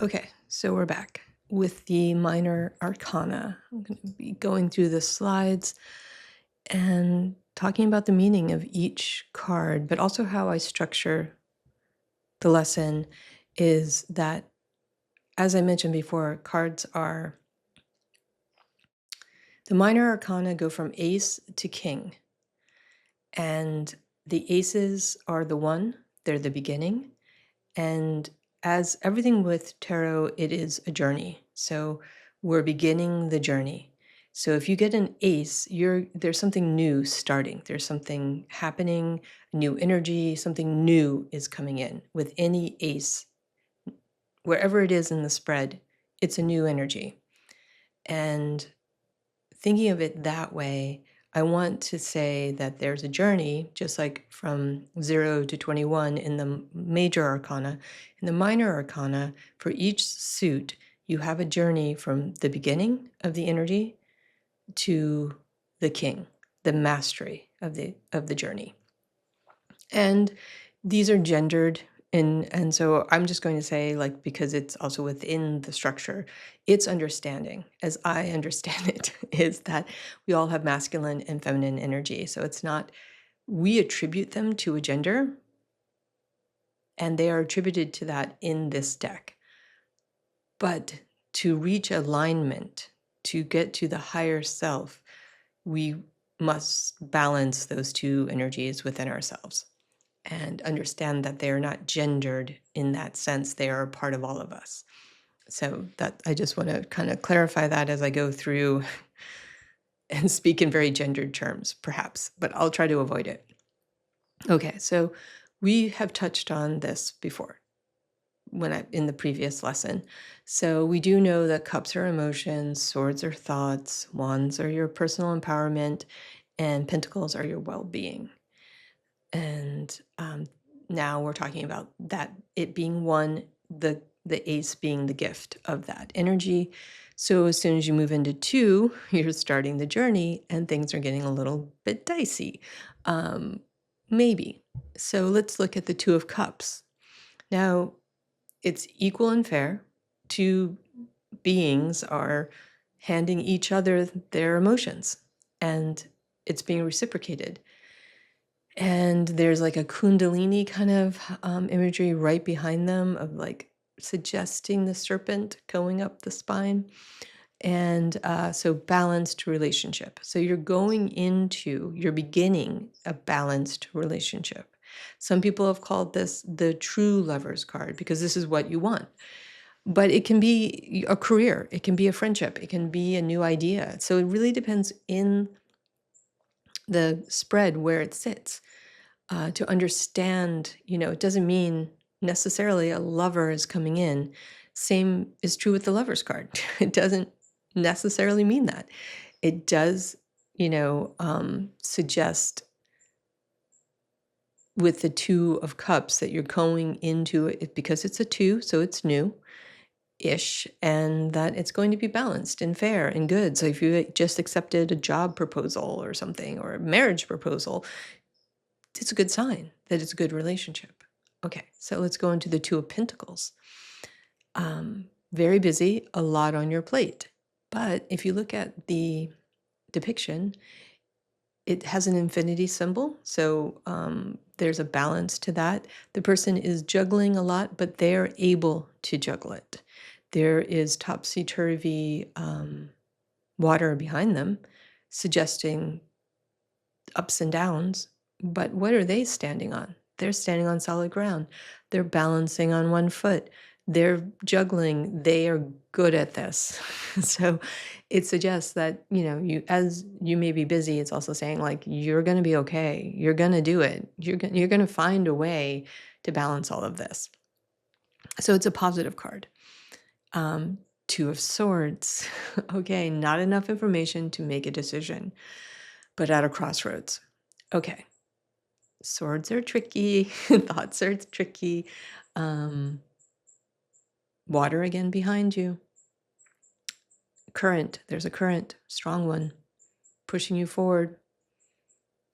Okay, so we're back with the Minor Arcana. I'm going to be going through the slides and talking about the meaning of each card, but also how I structure the lesson is that, as I mentioned before, cards are the Minor Arcana go from Ace to King, and the Aces are the one, they're the beginning, and as everything with tarot, it is a journey. So we're beginning the journey. So if you get an ace, there's something new starting. There's something happening, new energy, something new is coming in. With any ace, wherever it is in the spread, it's a new energy. And thinking of it that way, I want to say that there's a journey, just like from 0 to 21 in the major arcana. In the minor arcana, for each suit, you have a journey from the beginning of the energy to the king, the mastery of the journey. And these are gendered, and so I'm just going to say, like, because it's also within the structure, its understanding, as I understand it, is that we all have masculine and feminine energy. So it's not, we attribute them to a gender, and they are attributed to that in this deck. But to reach alignment, to get to the higher self, we must balance those two energies within ourselves and understand that they are not gendered in that sense. They are a part of all of us. So that I just want to kind of clarify that as I go through and speak in very gendered terms, perhaps, but I'll try to avoid it. Okay, so we have touched on this before in the previous lesson. So we do know that cups are emotions, swords are thoughts, wands are your personal empowerment, and pentacles are your well-being. And now we're talking about that, it being one, the ace being the gift of that energy. So as soon as you move into 2, you're starting the journey and things are getting a little bit dicey. Maybe. So let's look at the 2 of Cups. Now, it's equal and fair. 2 beings are handing each other their emotions, and it's being reciprocated. And there's like a kundalini kind of imagery right behind them of like suggesting the serpent going up the spine. And so balanced relationship. So you're beginning a balanced relationship. Some people have called this the true lover's card because this is what you want. But it can be a career, it can be a friendship, it can be a new idea. So it really depends in the spread where it sits. To understand, it doesn't mean necessarily a lover is coming in. Same is true with the lover's card. It doesn't necessarily mean that. It does, suggest with the 2 of Cups that you're going into it because it's a 2, so it's new-ish, and that it's going to be balanced and fair and good. So if you just accepted a job proposal or something, or a marriage proposal, it's a good sign that it's a good relationship. Okay, so let's go into the 2 of Pentacles. Very busy, a lot on your plate. But if you look at the depiction, it has an infinity symbol. So there's a balance to that. The person is juggling a lot, but they're able to juggle it. There is topsy-turvy water behind them, suggesting ups and downs. But what are they standing on? They're standing on solid ground. They're balancing on one foot. They're juggling. They are good at this. So it suggests that, as you may be busy, it's also saying like, you're going to be okay. You're going to do it. You're going to find a way to balance all of this. So it's a positive card. 2 of Swords. Okay, not enough information to make a decision, but at a crossroads. Okay. Swords are tricky, thoughts are tricky. Water again behind you. Current, there's a current, strong one, pushing you forward.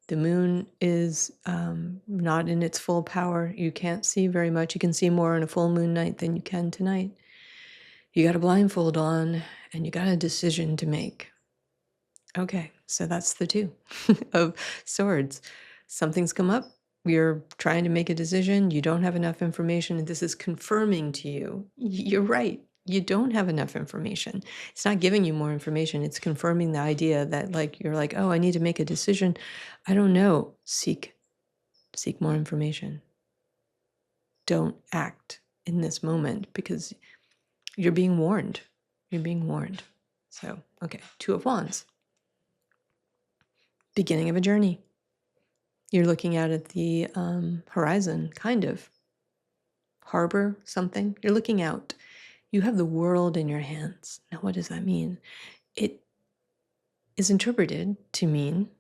The moon is not in its full power. You can't see very much. You can see more on a full moon night than you can tonight. You got a blindfold on and you got a decision to make. Okay, so that's the 2 of swords. Something's come up. You're trying to make a decision. You don't have enough information. And this is confirming to you, you're right. You don't have enough information. It's not giving you more information. It's confirming the idea that like, you're like, oh, I need to make a decision. I don't know. Seek more information. Don't act in this moment because you're being warned. You're being warned. So, okay, 2 of Wands. Beginning of a journey. You're looking out at the horizon, kind of. Harbor, something. You're looking out. You have the world in your hands. Now, what does that mean? It is interpreted to mean,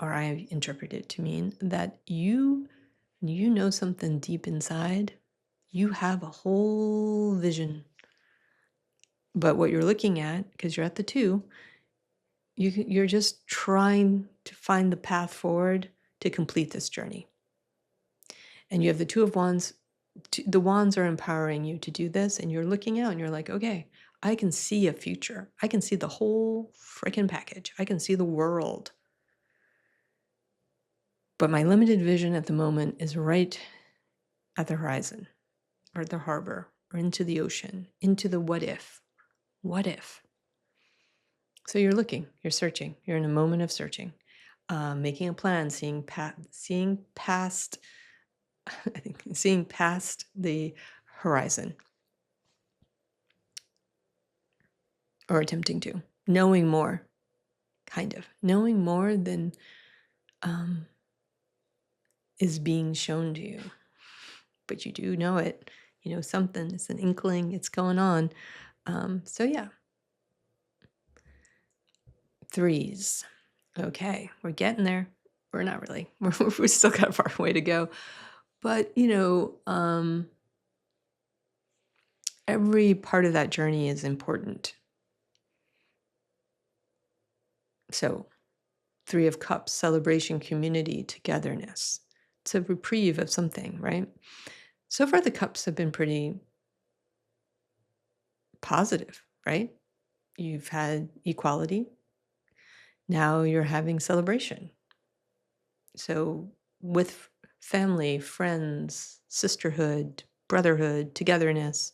or I interpret it to mean, that you know something deep inside. You have a whole vision. But what you're looking at, because you're at the 2, you're just trying to find the path forward to complete this journey. And you have the 2 of Wands. The wands are empowering you to do this, and you're looking out and you're like, okay, I can see a future. I can see the whole freaking package. I can see the world. But my limited vision at the moment is right at the horizon or at the harbor or into the ocean, into the what if. What if? So you're looking, you're searching, you're in a moment of searching, making a plan, seeing past I think seeing past the horizon, or attempting to, knowing more, kind of knowing more than is being shown to you, but you do know it. You know something. It's an inkling. It's going on. So yeah. 3s. Okay, we're getting there. We're not really. We still got a far way to go, but every part of that journey is important. So 3 of Cups, celebration, community, togetherness. It's a reprieve of something, right? So far, the cups have been pretty positive, right? You've had equality. Now you're having celebration. So with family, friends, sisterhood, brotherhood, togetherness,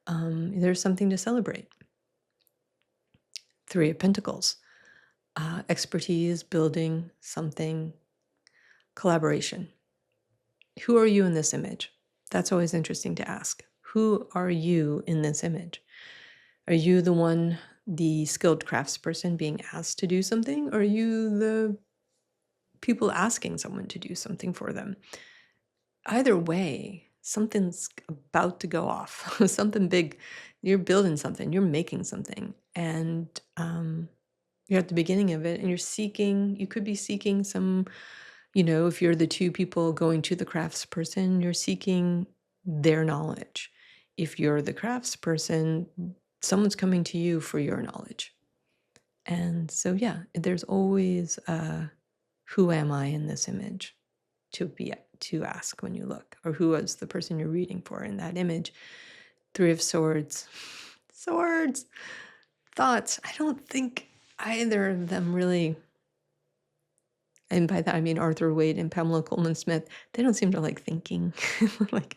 there's something to celebrate. 3 of Pentacles, expertise, building something, collaboration. Who are you in this image? That's always interesting to ask. Who are you in this image? Are you the one, the skilled craftsperson being asked to do something? Or are you the people asking someone to do something for them? Either way, something's about to go off. Something big. You're building something. You're making something. And you're at the beginning of it, and you could be seeking some, if you're the 2 people going to the craftsperson, you're seeking their knowledge. If you're the craftsperson, someone's coming to you for your knowledge. And so, yeah, there's always who am I in this image to ask when you look, or who was the person you're reading for in that image. 3 of Swords. Swords. Thoughts. I don't think either of them really, and by that I mean Arthur Wade and Pamela Coleman Smith, they don't seem to like thinking, like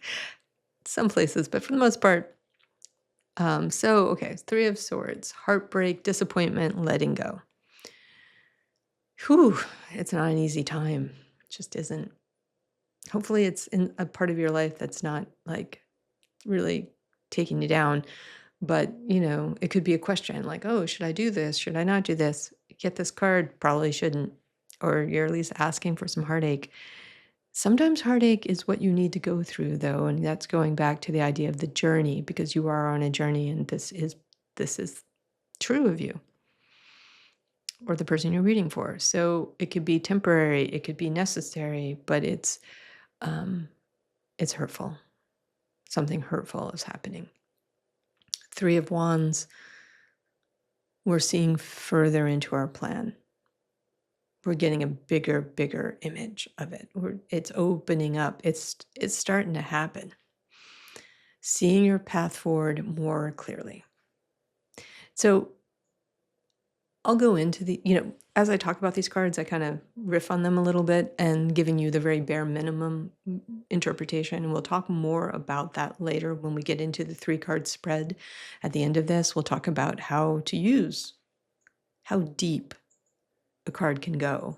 some places, but for the most part. Okay, 3 of Swords, heartbreak, disappointment, letting go. Whew, it's not an easy time. It just isn't. Hopefully it's in a part of your life that's not like really taking you down. But, it could be a question like, oh, should I do this? Should I not do this? Get this card, probably shouldn't. Or you're at least asking for some heartache. Sometimes heartache is what you need to go through, though. And that's going back to the idea of the journey, because you are on a journey, and this is true of you or the person you're reading for. So it could be temporary, it could be necessary, but it's hurtful. Something hurtful is happening. 3 of Wands, we're seeing further into our plan. We're getting a bigger image of it. It's opening up. It's starting to happen. Seeing your path forward more clearly. So I'll go into the, as I talk about these cards, I kind of riff on them a little bit and giving you the very bare minimum interpretation. And we'll talk more about that later when we get into the 3-card spread. At the end of this, we'll talk about how to use, how deep a card can go,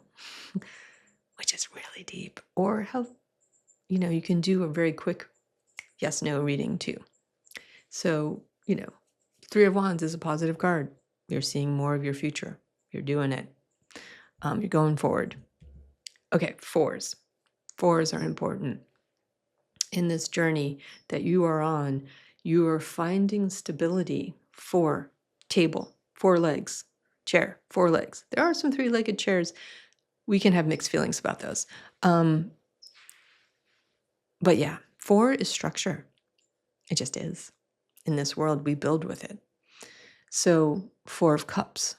which is really deep, or how, you can do a very quick yes-no reading too. So, 3 of Wands is a positive card. You're seeing more of your future. You're doing it. You're going forward. Okay, 4s. 4s are important. In this journey that you are on, you are finding stability. 4, table, 4 legs, chair, 4 legs. There are some 3-legged chairs. We can have mixed feelings about those. But yeah, 4 is structure. It just is. In this world, we build with it. So 4 of Cups,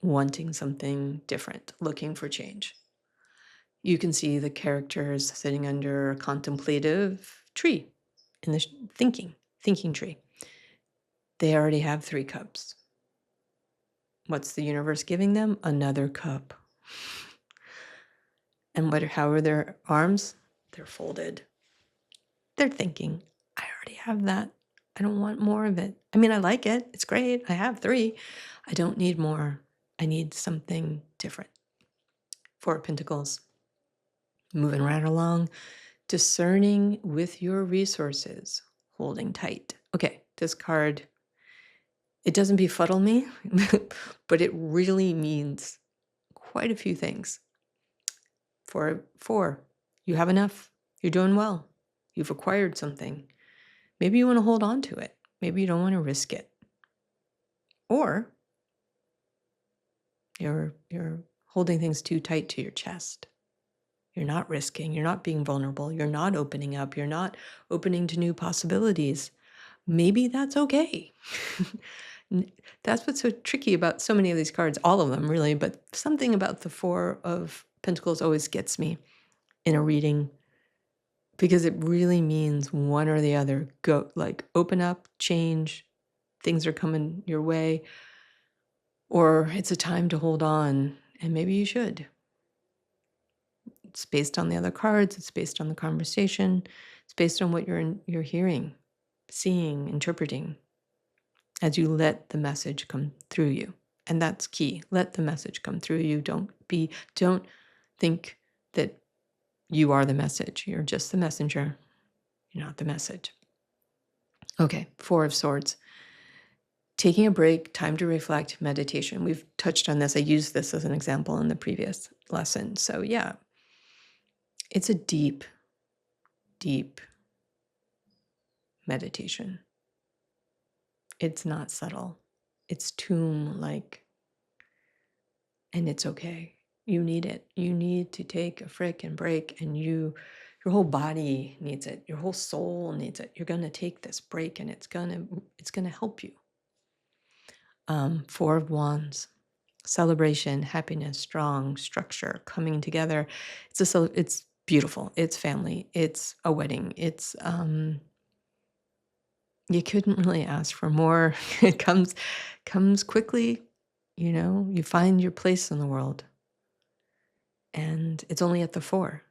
wanting something different, looking for change. You can see the characters sitting under a contemplative tree in the thinking tree. They already have 3 cups. What's the universe giving them? Another cup. And how are their arms? They're folded. They're thinking, I already have that. I don't want more of it. I mean, I like it. It's great. I have 3. I don't need more. I need something different. 4 of Pentacles. Moving right along. Discerning with your resources. Holding tight. Okay, this card, it doesn't befuddle me, but it really means quite a few things. 4, you have enough. You're doing well. You've acquired something. Maybe you want to hold on to it. Maybe you don't want to risk it. Or you're holding things too tight to your chest. You're not risking. You're not being vulnerable. You're not opening up. You're not opening to new possibilities. Maybe that's okay. That's what's so tricky about so many of these cards, all of them really, but something about the 4 of Pentacles always gets me in a reading, because it really means one or the other. Go, like, open up, change, things are coming your way, or it's a time to hold on, and maybe you should. It's based on the other cards, it's based on the conversation, it's based on what you're hearing, seeing, interpreting, as you let the message come through you. And that's key. Let the message come through you. Don't think that you are the message. You're just the messenger. You're not the message. Okay, 4 of Swords. Taking a break, time to reflect, meditation. We've touched on this. I used this as an example in the previous lesson. So yeah, it's a deep, deep meditation. It's not subtle. It's tomb-like. And it's okay. You need it. You need to take a frickin' break, and your whole body needs it. Your whole soul needs it. You're gonna take this break, and it's gonna help you. 4 of Wands, celebration, happiness, strong structure, coming together. It's beautiful. It's family. It's a wedding. It's you couldn't really ask for more. It comes quickly. You find your place in the world. And it's only at the 4.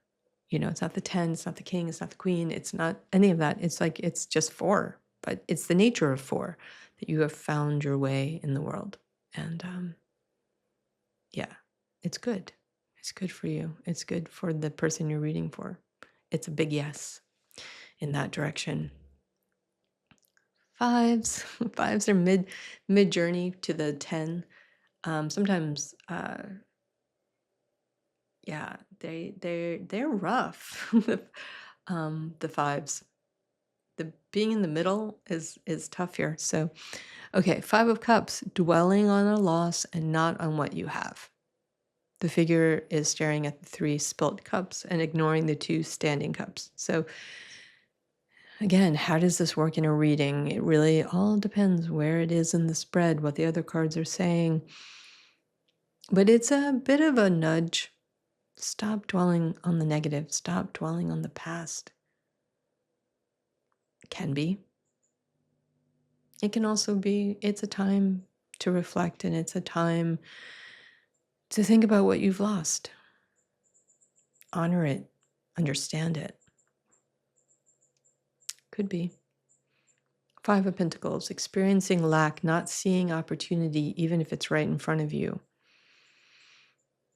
It's not the 10, it's not the king, it's not the queen, it's not any of that. It's just 4. But it's the nature of 4 that you have found your way in the world. And yeah, it's good. It's good for you. It's good for the person you're reading for. It's a big yes in that direction. 5s. 5s are mid journey to the 10. Sometimes yeah, they're rough. The 5s. The being in the middle is tough here. So, okay, 5 of Cups, dwelling on a loss and not on what you have. The figure is staring at the 3 spilt cups and ignoring the 2 standing cups. So again, how does this work in a reading? It really all depends where it is in the spread, what the other cards are saying. But it's a bit of a nudge. Stop dwelling on the negative. Stop dwelling on the past. Can be. It can also be, it's a time to reflect, and it's a time to think about what you've lost. Honor it, understand it. Could be. Five of Pentacles, experiencing lack, not seeing opportunity, even if it's right in front of you.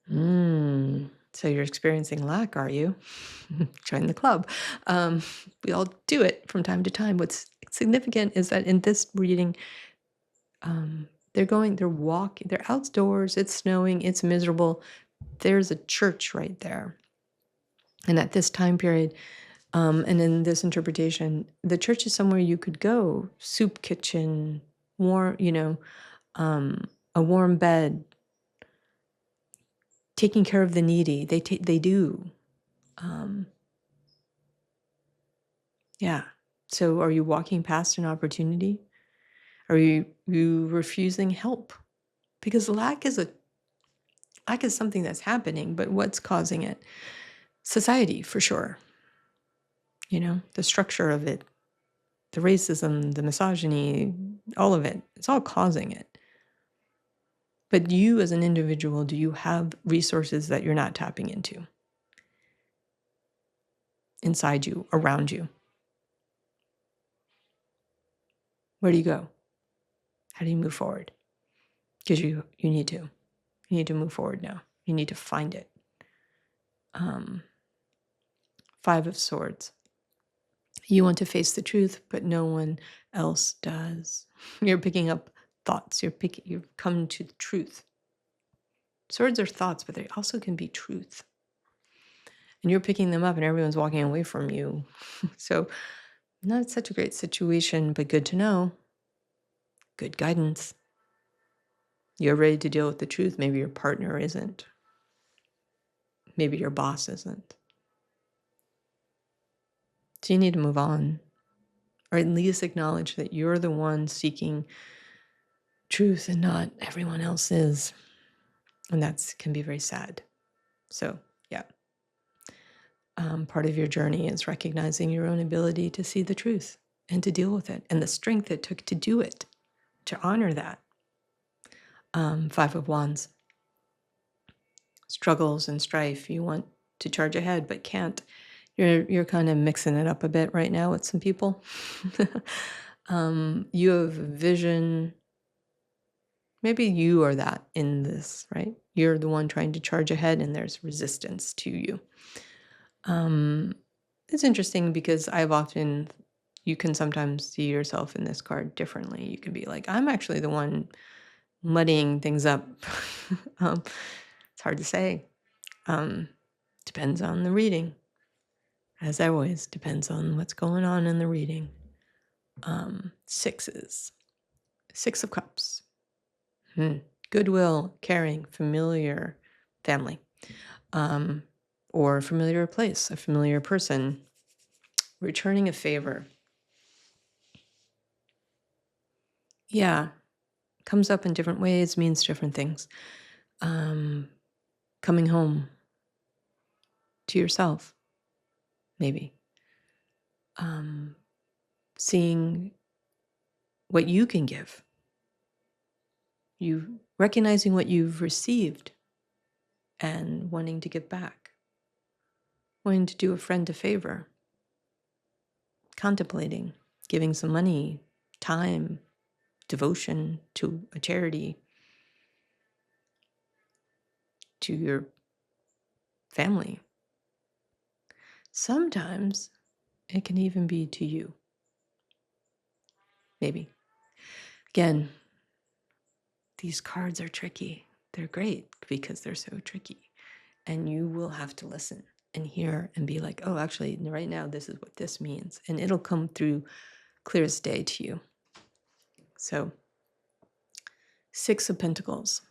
So you're experiencing lack, are you? Join the club. We all do it from time to time. What's significant is that in this reading, they're walking, they're outdoors, it's snowing, it's miserable. There's a church right there. And at this time period, and in this interpretation, the church is somewhere you could go, soup kitchen, warm, a warm bed, taking care of the needy. They do. Yeah. So are you walking past an opportunity? Are you refusing help? Because lack is something that's happening, but what's causing it? Society, for sure. The structure of it, the racism, the misogyny, all of it. It's all causing it. But you as an individual, do you have resources that you're not tapping into? Inside you, around you? Where do you go? How do you move forward? Because you need to. You need to move forward now. You need to find it. Five of Swords. You want to face the truth, but no one else does. You're picking up thoughts. You've come to the truth. Swords are thoughts, but they also can be truth. And you're picking them up and everyone's walking away from you. So not such a great situation, but good to know. Good guidance. You're ready to deal with the truth. Maybe your partner isn't. Maybe your boss isn't. So you need to move on, or at least acknowledge that you're the one seeking truth and not everyone else is. And that can be very sad. So, yeah. Part of your journey is recognizing your own ability to see the truth and to deal with it, and the strength it took to do it, to honor that. Five of Wands. Struggles and strife. You want to charge ahead, but can't. You're kind of mixing it up a bit right now with some people. You have vision. Maybe you are that in this, right? You're the one trying to charge ahead, and there's resistance to you. It's interesting because you can sometimes see yourself in this card differently. You can be like, I'm actually the one muddying things up. It's hard to say. Depends on the reading. As always, depends on what's going on in the reading. Sixes. Six of Cups. Goodwill, caring, familiar, family. Or familiar place, a familiar person. Returning a favor. Yeah. Comes up in different ways, means different things. Coming home to yourself, maybe. Seeing what you can give. You recognizing what you've received and wanting to give back. Wanting to do a friend a favor. Contemplating, giving some money, time, devotion to a charity, to your family. Sometimes it can even be to you. Maybe. Again, these cards are tricky. They're great because they're so tricky. And you will have to listen and hear and be like, oh, actually, right now, this is what this means. And it'll come through clear as day to you. So, Six of Pentacles.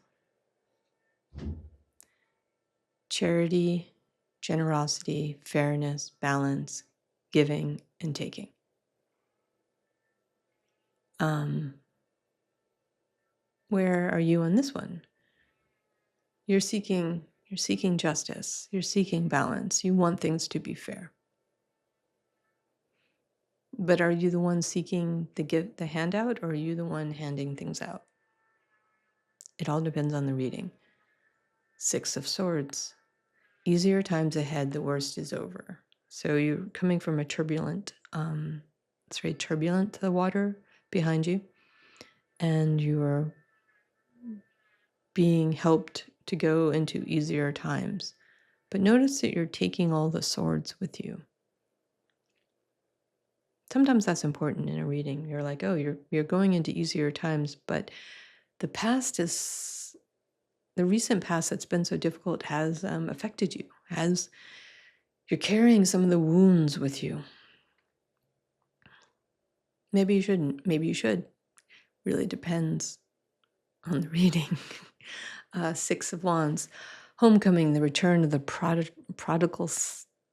Charity, generosity, fairness, balance, giving, and taking. Where are you on this one? You're seeking justice. You're seeking balance. You want things to be fair. But are you the one seeking the handout, or are you the one handing things out? It all depends on the reading. 6 of Swords. Easier times ahead, the worst is over. So you're coming from a turbulent, it's very turbulent, the water behind you, and you are being helped to go into easier times. But notice that you're taking all the swords with you. Sometimes that's important in a reading. You're like, oh, you're going into easier times, but the recent past that's been so difficult has affected you, you're carrying some of the wounds with you. Maybe you shouldn't, maybe you should. Really depends on the reading. 6 of Wands. Homecoming, the return of the prodigal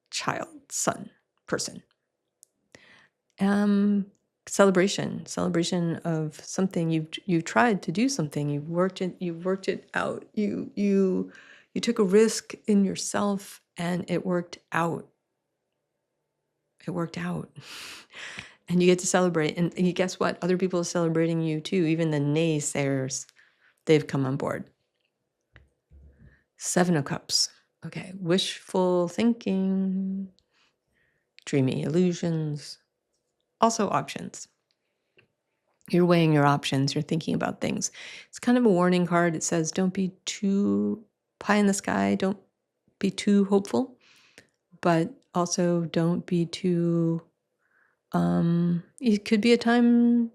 child, son, person. Celebration of something. You've tried to do something. You've worked it out. You took a risk in yourself, and it worked out. It worked out. And you get to celebrate. And you guess what? Other people are celebrating you too. Even the naysayers, they've come on board. 7 of Cups. Okay, wishful thinking, dreamy illusions, also options. You're weighing your options. You're thinking about things. It's kind of a warning card. It says, don't be too pie in the sky. Don't be too hopeful, but also don't be too, it could be a time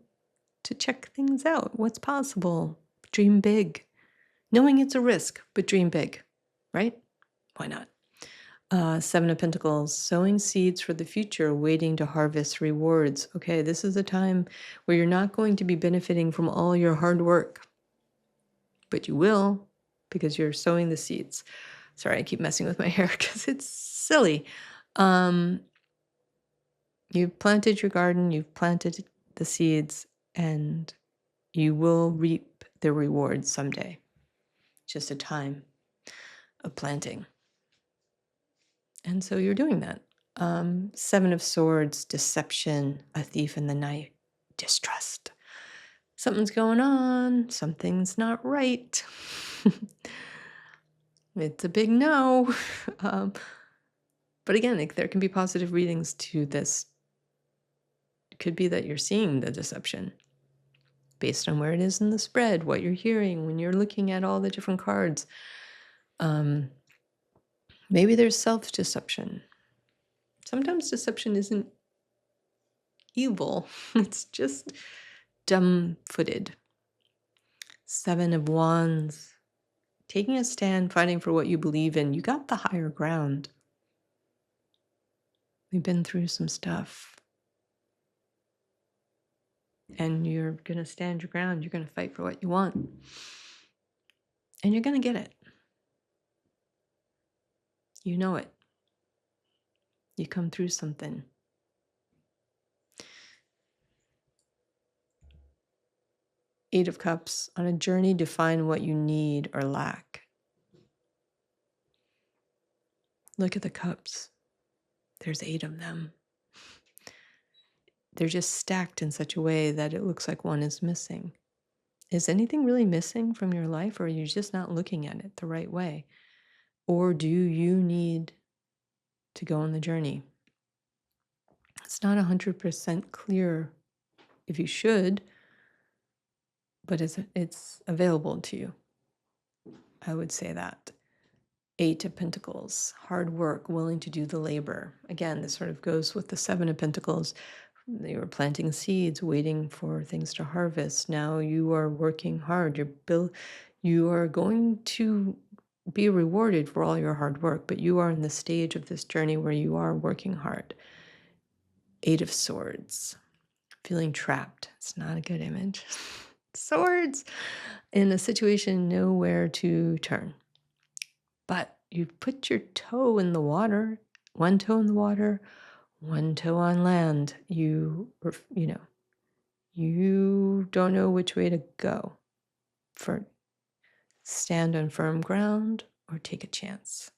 to check things out. What's possible? Dream big. Knowing it's a risk, but dream big, right? Why not? 7 of Pentacles, sowing seeds for the future, waiting to harvest rewards. Okay, this is a time where you're not going to be benefiting from all your hard work, but you will because you're sowing the seeds. Sorry, I keep messing with my hair because it's silly. You've planted your garden, you've planted the seeds, and you will reap the rewards someday. Just a time of planting. And so you're doing that. 7 of Swords, deception, a thief in the night, distrust. Something's going on. Something's not right. It's a big no. But again, there can be positive readings to this. It could be that you're seeing the deception based on where it is in the spread, what you're hearing when you're looking at all the different cards. Maybe there's self-deception. Sometimes deception isn't evil. It's just dumb-footed. 7 of Wands. Taking a stand, fighting for what you believe in. You got the higher ground. We've been through some stuff. And you're going to stand your ground. You're going to fight for what you want. And you're going to get it. You know it. You come through something. Eight of Cups, on a journey to find what you need or lack. Look at the cups. There's 8 of them. They're just stacked in such a way that it looks like one is missing. Is anything really missing from your life, or are you just not looking at it the right way? Or do you need to go on the journey? It's not 100% clear if you should, but it's available to you. I would say that. 8 of Pentacles, hard work, willing to do the labor. Again, this sort of goes with the 7 of Pentacles. They were planting seeds, waiting for things to harvest. Now you are working hard. You are going to be rewarded for all your hard work, but you are in the stage of this journey where you are working hard. 8 of Swords, feeling trapped. It's not a good image. Swords, in a situation, nowhere to turn. But you put your toe in the water, one toe in the water, one toe on land. You don't know which way to go. For stand on firm ground or take a chance.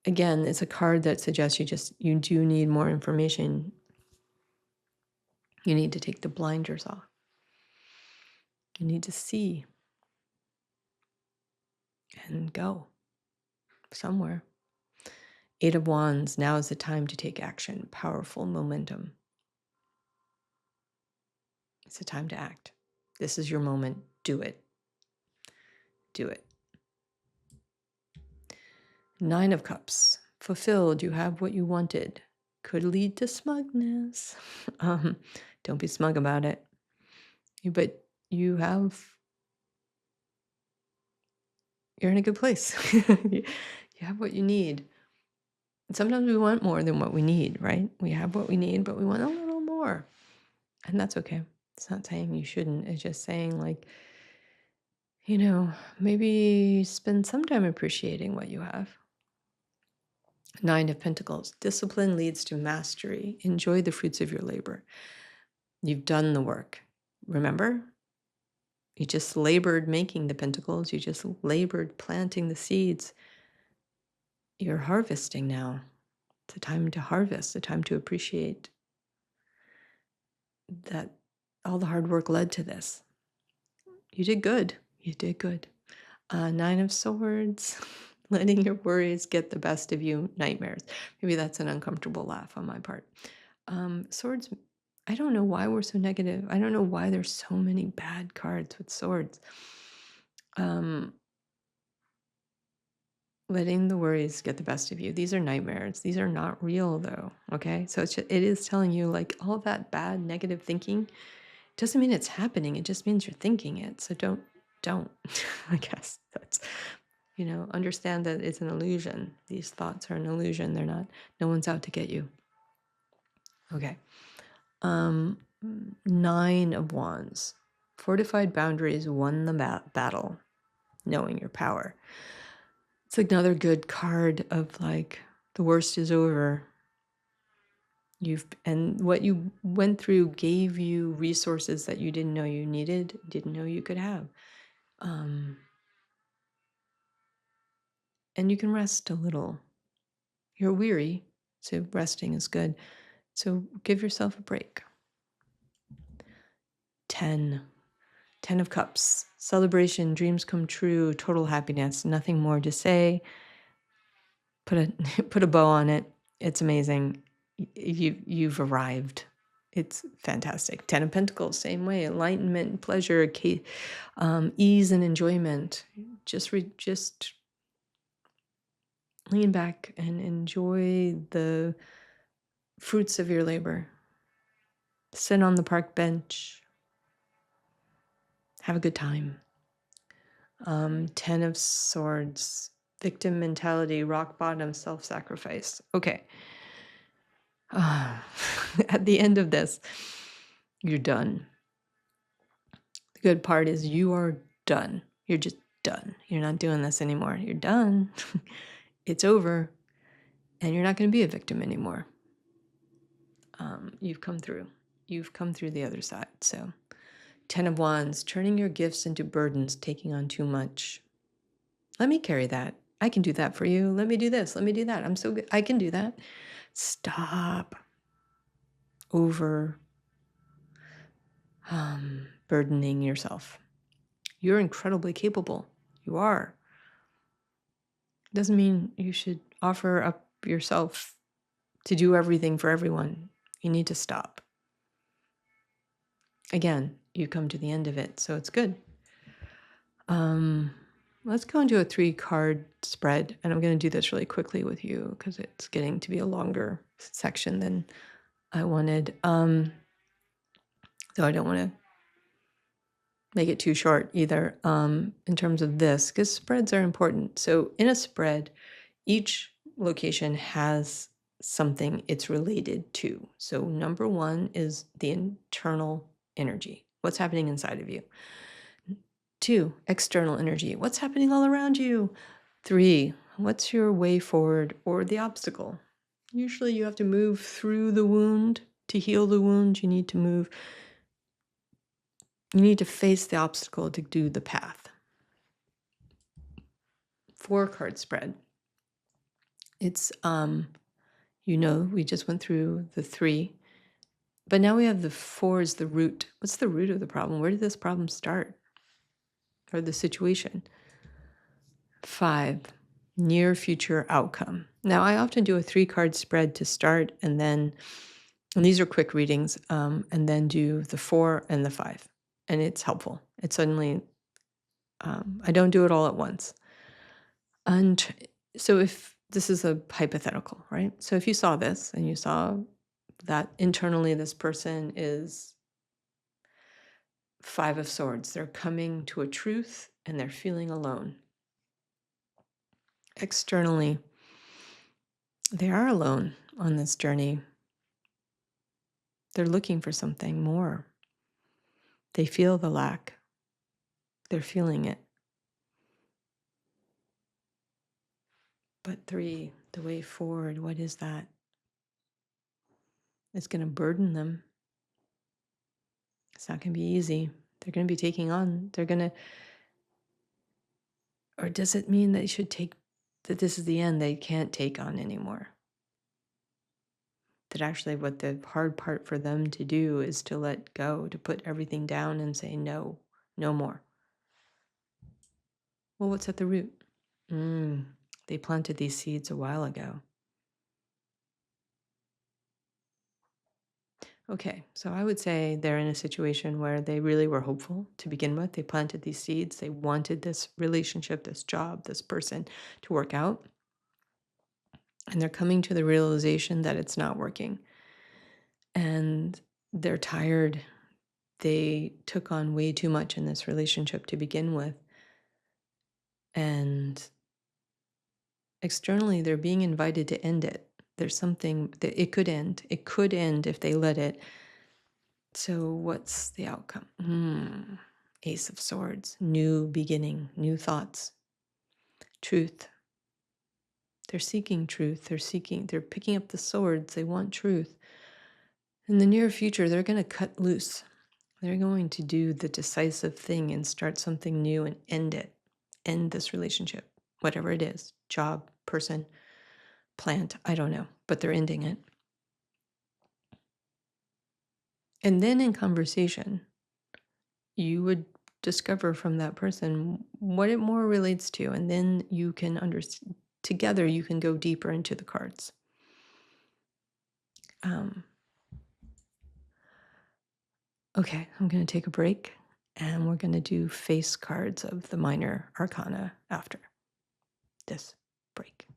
again, it's a card that suggests you do need more information. You need to take the blinders off. You need to see and go somewhere. 8 of Wands, now is the time to take action. Powerful momentum. It's the time to act. This is your moment. Do it. Do it. 9 of Cups. Fulfilled. You have what you wanted. Could lead to smugness. Don't be smug about it. But you're in a good place. You have what you need. Sometimes we want more than what we need, right? We have what we need, but we want a little more. And that's okay. It's not saying you shouldn't. It's just saying, like, maybe spend some time appreciating what you have. 9 of Pentacles. Discipline leads to mastery. Enjoy the fruits of your labor. You've done the work. Remember? You just labored making the pentacles. You just labored planting the seeds. You're harvesting now. It's a time to harvest, a time to appreciate that all the hard work led to this. You did good. You did good. 9 of Swords. Letting your worries get the best of you. Nightmares. Maybe that's an uncomfortable laugh on my part. Swords, I don't know why we're so negative. I don't know why there's so many bad cards with swords. Letting the worries get the best of you. These are nightmares. These are not real, though. Okay, so it is telling you, like, all that bad negative thinking doesn't mean it's happening. It just means you're thinking it. So don't. I guess that's, understand that it's an illusion. These thoughts are an illusion. They're not. No one's out to get you. Okay. 9 of Wands. Fortified boundaries won the battle. Knowing your power. It's another good card of, like, the worst is over. And what you went through gave you resources that you didn't know you needed, didn't know you could have. And you can rest a little. You're weary, so resting is good. So give yourself a break. 10 of Cups. Celebration, dreams come true, total happiness. Nothing more to say. Put a bow on it. It's amazing. You've arrived. It's fantastic. 10 of Pentacles, same way. Enlightenment, pleasure, ease and enjoyment. Just lean back and enjoy the fruits of your labor. Sit on the park bench. Have a good time. 10 of Swords. Victim mentality, rock bottom, self-sacrifice. Okay. At the end of this, you're done. The good part is you are done. You're just done. You're not doing this anymore. You're done. It's over. And you're not going to be a victim anymore. You've come through. You've come through the other side. So 10 of Wands, turning your gifts into burdens, taking on too much. Let me carry that. I can do that for you. Let me do this. Let me do that. I'm so good. I can do that. Stop burdening yourself. You're incredibly capable. You are. Doesn't mean you should offer up yourself to do everything for everyone. You need to stop. Again, you come to the end of it, so it's good. Let's go into a 3-card spread, and I'm going to do this really quickly with you because it's getting to be a longer section than I wanted. So I don't want to make it too short either in terms of this, because spreads are important. So in a spread, each location has something it's related to. So number 1 is the internal energy. What's happening inside of you? 2, external energy. What's happening all around you? 3, what's your way forward or the obstacle? Usually you have to move through the wound. To heal the wound, you need to face the obstacle to do the path. 4-card spread. It's, we just went through the 3, but now we have the 4 as the root. What's the root of the problem? Where did this problem start? Or the situation? 5, near future outcome. Now, I often do a 3-card spread to start, and these are quick readings, and then do the 4 and the 5. And it's helpful. It suddenly, I don't do it all at once. And so if this is a hypothetical, right? So if you saw this and you saw that internally this person is 5 of Swords, they're coming to a truth and they're feeling alone. Externally, they are alone on this journey. They're looking for something more. They feel the lack. They're feeling it. But 3, the way forward, what is that? It's going to burden them. It's not going to be easy. They're going to be taking on, or does it mean they should that this is the end, they can't take on anymore? That actually what the hard part for them to do is to let go, to put everything down and say, no, no more. Well, what's at the root? They planted these seeds a while ago. Okay, so I would say they're in a situation where they really were hopeful to begin with. They planted these seeds. They wanted this relationship, this job, this person to work out. And they're coming to the realization that it's not working. And they're tired. They took on way too much in this relationship to begin with. And externally, they're being invited to end it. There's something that it could end. It could end if they let it. So what's the outcome? Ace of Swords, new beginning, new thoughts, truth. They're seeking truth. They're picking up the swords. They want truth. In the near future, they're going to cut loose. They're going to do the decisive thing and start something new and end it. End this relationship, whatever it is, job, person, plant, I don't know, but they're ending it. And then in conversation, you would discover from that person what it more relates to, and then you can understand. Together, you can go deeper into the cards. Okay, I'm going to take a break, and we're going to do face cards of the Minor Arcana after this break.